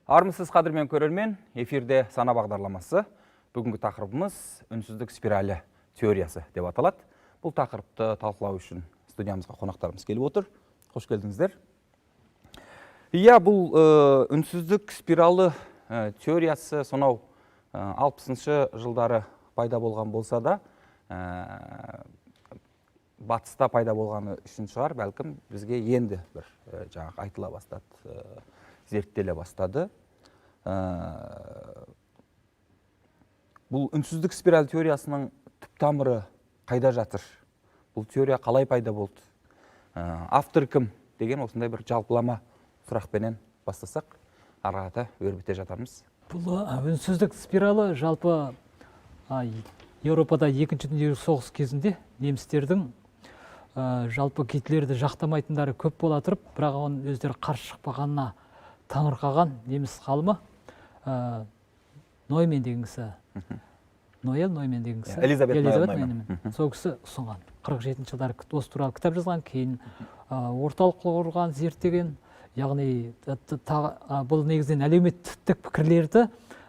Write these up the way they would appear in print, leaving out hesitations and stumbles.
Армысыз қадірмен көрермен, эфирде сана бағдарламасы. Бүгінгі тақырыбымыз үнсіздік спиралі теориясы деп аталады. Бұл тақырыпты талқылау үшін студиямызға қонақтарымыз келіп отыр. Қош келдіңіздер. Иә, бұл үнсіздік спиралы теориясы сонау 60-шы жылдары пайда болған болса да, батыста пайда болғаны үшін шығар, бәлкім бізге енді бір жаңағы айтыла бастады, зерттеле бастады. Бұл үнсіздік спираль теориясының түп тамыры қайда жатыр? Бұл теория қалай пайда болды? Автор кім деген осындай бір жалпылама сұрақпенен бастасақ, ары қарата өрбіте жатармыз. Бұл үнсіздік спиралы жалпы Еуропада екінші дүниежүзілік соғыс кезінде немістердің жалпы гитлерді жақтамайтындары көп бола тұрып, бірақ оның өздері қарсы шықпағанына таңырқаған неміс ғалымы Ноймен деген кісі. Ноймен деген кісі. Элизабет Ноймен. Сол кісі ұсынған. 47-ші жылдары осы туралы кітап жазған, кейін орталық құрған, зерттеген. Яғни бұл негізінен әлеуметтік пікірлерді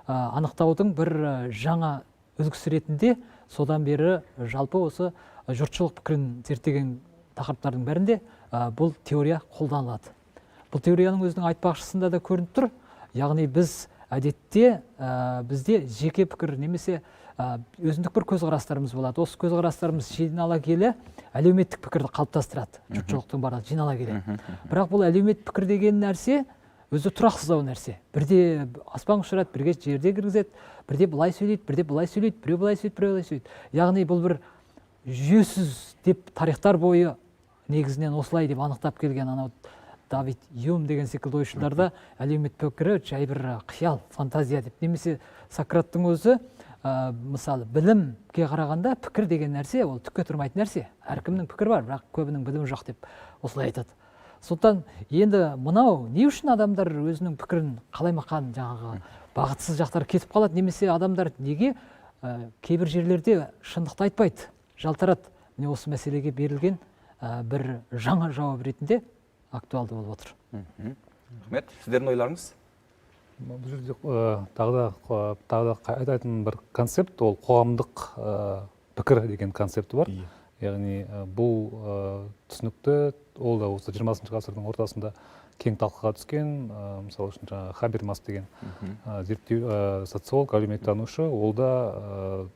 анықтаудың бір жаңа үлгісі ретінде содан бері жалпы осы жұртшылық пікірін зерттеген тақырыптардың бәрінде бұл теория қолданылады. Бұл теорияның өзінің айтпақшысында да көрініп тұр. Яғни біз әдетте бізде жеке пікір немесе өзіндік бір көзқарастарымыз болады. Осы көзқарастарымыз жинала келе әлеуметтік пікірді қалыптастырады. Жұртшылықтың барлығы жинала келе. Бірақ бұл әлеуметтік пікір деген нәрсе өзі тұрақсыздау нәрсе. Бірде аспан ұшырады, бірге жерде кіргізеді, бірде былай сөйлейді, бірде былай сөйлейді, біреу былай сөйлейді, біреу былай сөйлейді. Яғни бұл бір жүйесіз деп тарихтар бойы негізінен осылай деп анықтап келген анау Давид Юм деген секілді ойшылдарда әлеуметтік пікірі жай бір қиял, фантазия деп. Немесе Сократтың өзі мысалы білімге қарағанда пікір деген нәрсе ол түкке тұрмайтын нәрсе. Әркімнің пікірі бар, бірақ көбінің білімі жоқ деп осылай айтады. Сондықтан енді мынау не үшін адамдар өзінің пікірін қалаймаққан жаңағы бағытсыз жақтар кетіп қалады, немесе адамдар неге кейбір жерлерде шындықты айтпайды, жалтарады. Міне осы мәселеге берілген бір жаңа жауап ретінде актуалды болып отыр. Рахмет, сіздердің ойларыңыз? Бұл жерде тағы да айтатын бір концепт, ол қоғамдық пікір деген концепті бар. Яғни бұл түсінікті ол да осы 20-шы ғасырдың ортасында кең талқыға түскен. Мысалы үшін Хабермас деген зерттеу социолог, әлеуметтанушы, ол да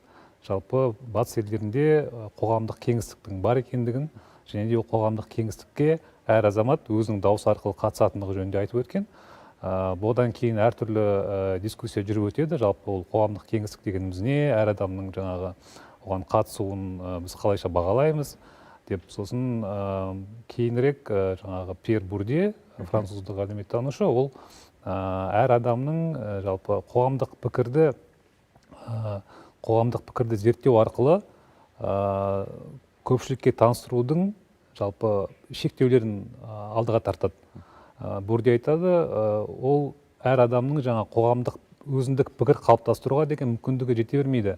жалпы батыс елдерінде қоғамдық кеңістіктің бар екендігін және де қоғамдық кеңістікке әр азамат өзінің дауысы арқылы қатысатындығы жөнінде айтып өткен. Бұдан кейін әртүрлі дискуссия жүріп өтеді. Жалпы ол қоғамдық кеңістік дегеніміз не, әр адамның жаңағы оған қатысуын біз қалайша бағалаймыз деп. Сосын кейінірек жаңағы Пьер Бурдье, француздық әлеуметтанушы, ол әр адамның жалпы қоғамдық пікірді зерттеу арқылы көпшілікке таныстырудың жалпы шектеулерін алдыға тартады. Бурдье айтады, ол әр адамның жаңа қоғамдық өзіндік пікір қалыптастыруға деген мүмкіндігі жете бермейді.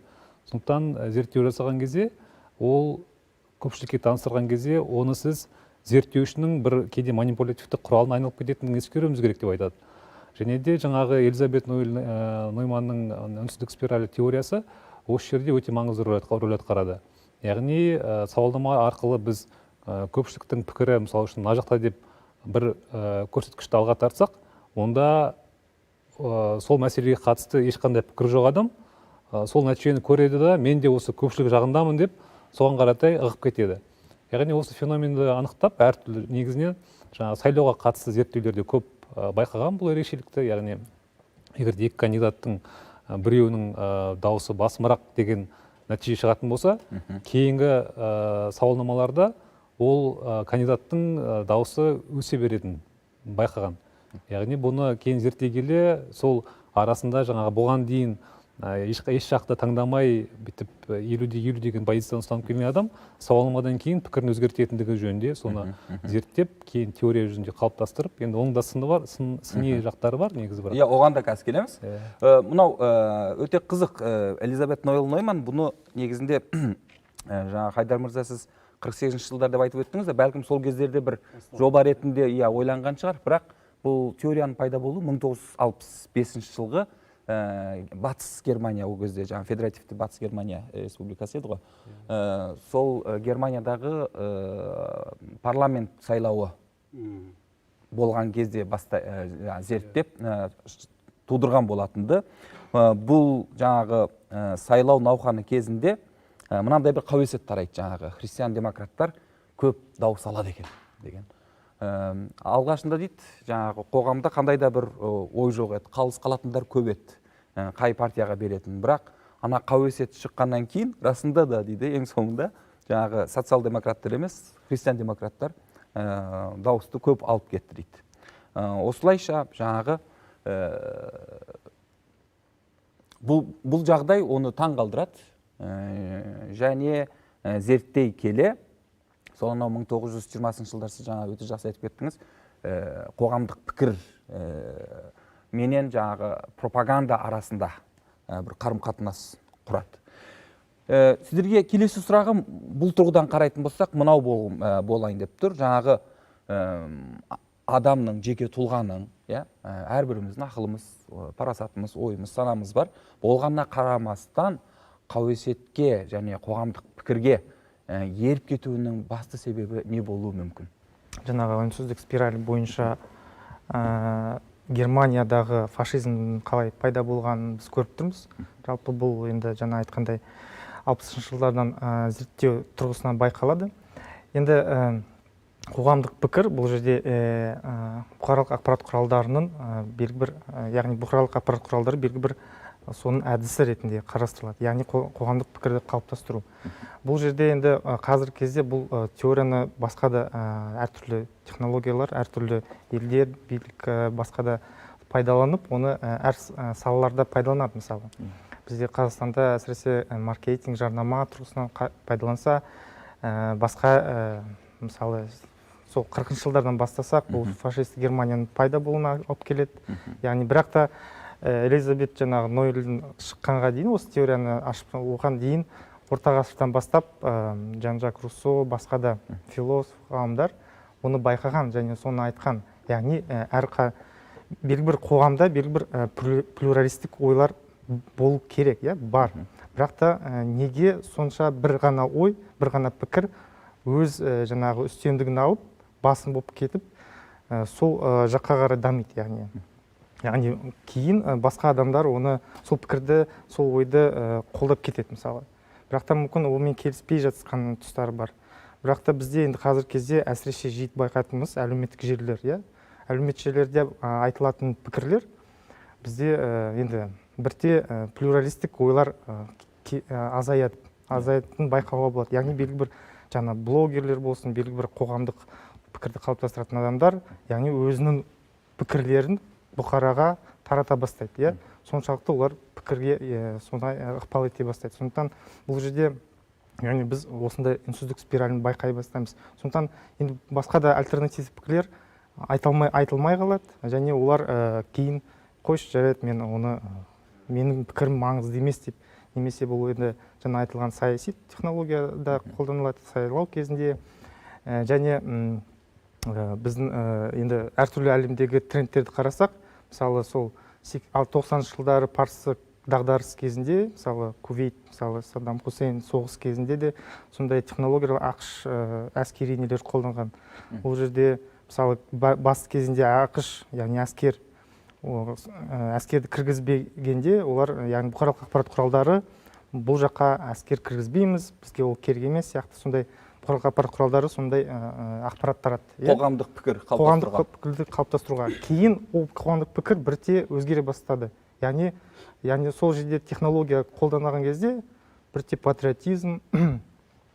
Сондықтан зерттеу жасаған кезде, ол көпшілікке таныстырған кезде, оны сіз зерттеушінің бір кейде манипулятивтік құралына айналып кететінін ескеруіміз керек деп айтады. Және де жаңағы Элизабет Нойманның үнсіздік спиралі теориясы осы жерде өте маңызды рөл атқарады. Яғни сауалнама арқылы біз көпшіліктің пікірі, мысалы үшін мына жақта деп бір көрсеткішті алға тартсақ, онда сол мәселеге қатысты ешқандай пікір жоқ адам сол нәтижені көреді да, мен де осы көпшілік жағындамын деп соған қаратай ығып кетеді. Яғни осы феноменді анықтап, әртүрлі негізінен сайлауға қатысты зерттеулерде көп байқаған бұл ерекшелікті. Яғни егер екі кандидаттың біреуінің дауысы басымырақ деген нәтиже шығатын болса, кейінгі сауалнамаларда ол кандидаттың дауысы өсе беретін байқаған. Яғни бұны кейін зерттей келе сол арасында жаңағы бұған дейін еш жақты таңдамай бітіп 50-50 деген позицияны ұстанып келген адам сауалнамадан кейін пікірін өзгертетіндігі жөнінде соны зерттеп, кейін теория жүзінде қалыптастырып, енді оның да сыни жақтары бар, негізі бар. Иә, оған да қазір келеміз. Мынау өте қызық. Элизабет Нойман бұны негізінде жаңа Хайдар мырза, сіз 48-ші жылдар деп айтып өттіңіз, бәлкім сол кездерде бір жоба ретінде ойланған шығар, бірақ бұл теорияның пайда болуы 1965 жылғы батыс Германия, ол кезде жаңағы федеративті батыс Германия республикасы еді ғой. Сол Германиядағы парламент сайлауы болған кезде зерттеп тудырған болатынды. Бұл жаңағы сайлау науқаны кезінде мынандай бір қауесет тарайды, жаңағы христиан демократтар көп дауыс алады екен деген. Алғашында дейді, жаңағы қоғамда қандай да бір ой жоқ еді, қалыс қалатындар көп еді, қай партияға беретін. Бірақ ана қауесет шыққаннан кейін расында да дейді, ең соңында жаңағы социал-демократтар емес, христиан-демократтар дауысты көп алып кетті дейді. Осылайша жаңағы бұл жағдай оны таң қалдырады, және зерттей келе, сол 1920 жылдар сіз жаңа өте жақсы айтып кеттіңіз, қоғамдық пікір менен жаңағы пропаганда арасында бір қарым-қатынас құрады. Сіздерге келесі сұрағым, бұл тұрғыдан қарайтын болсақ, мынау болайын деп тұр. Жаңағы адамның, жеке тұлғаның, әрбіріміздің ақылымыз, парасатымыз, ойымыз, санамыз бар. Болғанына қарамастан қауесетке және қоғамдық пікірге еріп кетуінің басты себебі не болуы мүмкін? Жаңағы үнсіздік спираль бойынша Германиядағы фашизм қалай пайда болғанын біз көріп тұрмыз. Жалпы бұл енді жаңа айтқандай 60 жылдардан зерттеу тұрғысынан байқалады. Енді қоғамдық пікір бұл жерде бұқаралық ақпарат құралдарының белгі бір, яғни бұқаралық ақпарат құралдары белгі бір соның әдісі ретінде қарастырылады, яғни қоғамдық пікірді қалыптастыру. Бұл жерде енді қазіргі кезде бұл теорияны басқа да әртүрлі технологиялар, әртүрлі елдер, билік басқа да пайдаланып, оны әр салаларда пайдаланады. Мысалы, бізде Қазақстанда әсіресе маркетинг, жарнама тұрғысынан пайдаланса, басқа мысалы сол 40 жылдардан бастасақ, бұл фашист Германияның пайда болуына алып келеді. Яғни бірақ та Элизабет жаңағы Нойльдің шыққанға дейін, осы теорияны ашып оған дейін орта ғасырдан бастап Жан-Жак Руссо, басқа да философ, ғалымдар оны байқаған және соны айтқан. Яғни белгілі бір қоғамда белгілі бір плюралистік ойлар болу керек, бар. Бірақ та неге сонша бір ғана ой, бір ғана пікір өз жаңағы үстемдігін алып, басын болып кетіп, сол жаққа қарай дамиды, яғни кейін басқа адамдар оны, сол пікірді, сол ойды қолдап кетеді мысалы. Бірақ та мүмкін олмен келіспей жатқан тұстары бар. Бірақ та бізде енді қазір кезде әсіресе жиі байқайтынымыз әлеуметтік желілер, әлеуметтік желілерде айтылатын пікірлер бізде енді бірте плюралистік ойлар азаятын байқауға болады. Яғни белгілі бір жаңа блогерлер болсын, белгілі бір қоғамдық пікірді қалыптастыратын адамдар, яғни өзінің пікірлерін бұқараға тарата бастайды. Соншалықты олар пікірге сондай ықпал ете бастайды. Сондықтан бұл жерде біз осындай үнсіздік спиралін байқай бастаймыз. Сондықтан енді басқа да альтернативті пікірлер айтылмай қалады, және олар кейін қойшы жарайды, менің пікірім маңызды емес деп, немесе бұл енді жаңа айтылған саяси технологияда қолданылады сайлау кезінде, және біздің енді әртүрлі әлемдегі трендтерді қарасақ, мысалы сол 90 жылдары парсы дағдарыс кезінде, мысалы Кувейт, мысалы Саддам Хусейн соғыс кезінде де сондай технологиялар ақш әскери нелер қолданған. Бұл жерде мысалы бас кезінде ақш, яғни әскерді кіргізбегенде, олар, яғни бұқаралық ақпарат құралдары бұл жаққа әскер кіргізбейміз, бізге ол керек емес сияқты, сондай бұқаралық ақпарат құралдары сондай ақпарат тарады. Қоғамдық пікір қалыптастыруға. Кейін ол қоғамдық пікір бірте өзгере бастады. Яғни сол жерде технология қолданған кезде бірте патриотизм,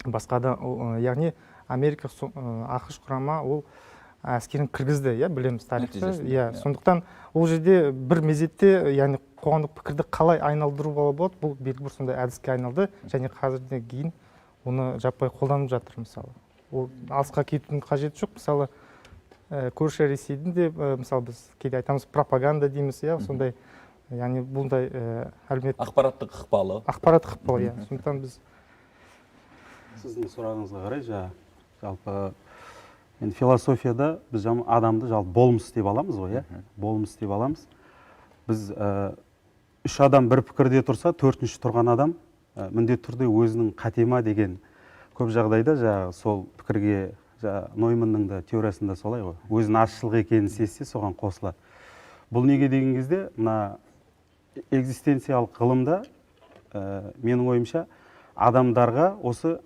басқа да, яғни Америка, ақш құрама ол әскерін кіргізді, білеміз тарихты. Сондықтан ол жерде бір мезетте, яғни қоғамдық пікірді қалай айналдыруға болады, бұл белгілі бір сондай әдіске айналды, және қазірден кейін оны жаппай қолданып жатыр. Мысалы, ол алысқа кетудің қажеті жоқ. Мысалы, көрші Ресейдің де, мысалы, біз кейде айтамыз пропаганда дейміз, сондай, яғни бұндай ақпараттық ықпалы. Ақпараттық ықпалы, сондықтан біз сіздің сұрағыңызға қарай, жалпы енді философияда біз адамды жалпы болмыс деп аламыз ғой, иә, болмыс деп аламыз. Біз үш адам бір пікірде тұрса, төртінші тұрған адам міндетті түрде өзінің қатема деген көп жағдайда жаңағы сол пікірге Нойманның да теориясында солай ғой, өзінің азшылық екенін сезсе, соған қосылады. Бұл неге деген кезде, мына экзистенциялық ғылымда менің ойымша адамдарға осы